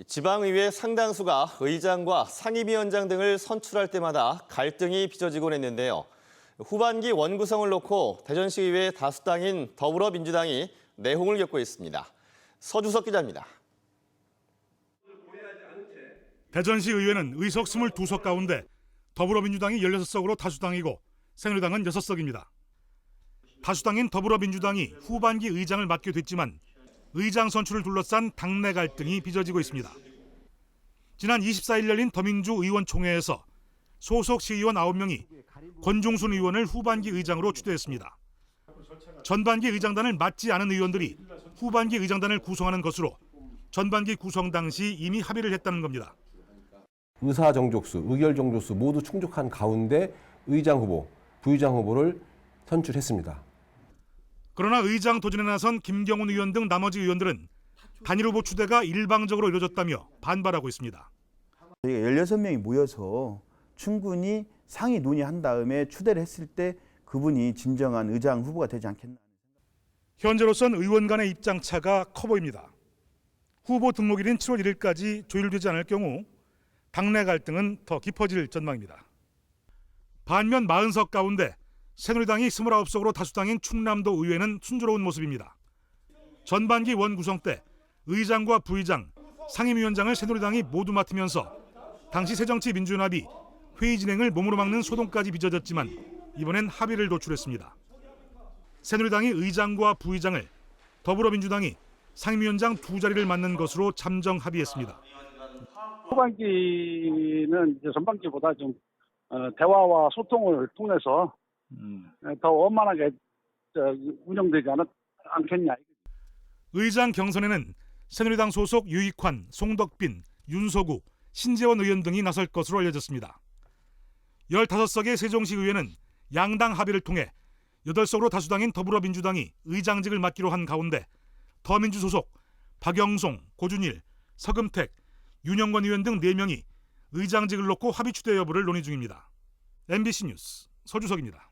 지방의회 상당수가 의장과 상임위원장 등을 선출할 때마다 갈등이 빚어지곤 했는데요. 후반기 원구성을 놓고 대전시의회 다수당인 더불어민주당이 내홍을 겪고 있습니다. 서주석 기자입니다. 대전시 의회는 의석 22석 가운데 더불어민주당이 16석으로 다수당이고 새누리당은 6석입니다. 다수당인 더불어민주당이 후반기 의장을 맡게 됐지만 의장 선출을 둘러싼 당내 갈등이 빚어지고 있습니다. 지난 24일 열린 더민주 의원총회에서 소속 시의원 9명이 권중순 의원을 후반기 의장으로 추대했습니다. 전반기 의장단을 맡지 않은 의원들이 후반기 의장단을 구성하는 것으로 전반기 구성 당시 이미 합의를 했다는 겁니다. 의사 정족수, 의결 정족수 모두 충족한 가운데 의장 후보, 부의장 후보를 선출했습니다. 그러나 의장 도전에 나선 김경훈 의원 등 나머지 의원들은 단일 후보 추대가 일방적으로 이루어졌다며 반발하고 있습니다. 저희가 16명이 모여서 충분히 상의 논의한 다음에 추대를 했을 때 그분이 진정한 의장 후보가 되지 않겠나. 현재로선 의원 간의 입장차가 커 보입니다. 후보 등록일인 7월 1일까지 조율되지 않을 경우 당내 갈등은 더 깊어질 전망입니다. 반면 40석 가운데 새누리당이 29석으로 다수당인 충남도 의회는 순조로운 모습입니다. 전반기 원 구성 때 의장과 부의장, 상임위원장을 새누리당이 모두 맡으면서 당시 새정치민주연합이 회의 진행을 몸으로 막는 소동까지 빚어졌지만 이번엔 합의를 도출했습니다. 새누리당이 의장과 부의장을, 더불어민주당이 상임위원장 2자리를 맡는 것으로 잠정 합의했습니다. 후반기는 이제 전반기보다 좀 대화와 소통을 통해서 더 원만하게 운영되지 않겠냐. 의장 경선에는 새누리당 소속 유익환, 송덕빈, 윤석우, 신재원 의원 등이 나설 것으로 알려졌습니다. 15석의 세종시 의회는 양당 합의를 통해 8석으로 다수당인 더불어민주당이 의장직을 맡기로 한 가운데 더민주 소속 박영송, 고준일, 서금택, 윤영권 의원 등 4명이 의장직을 놓고 합의 추대 여부를 논의 중입니다. MBC 뉴스 서주석입니다.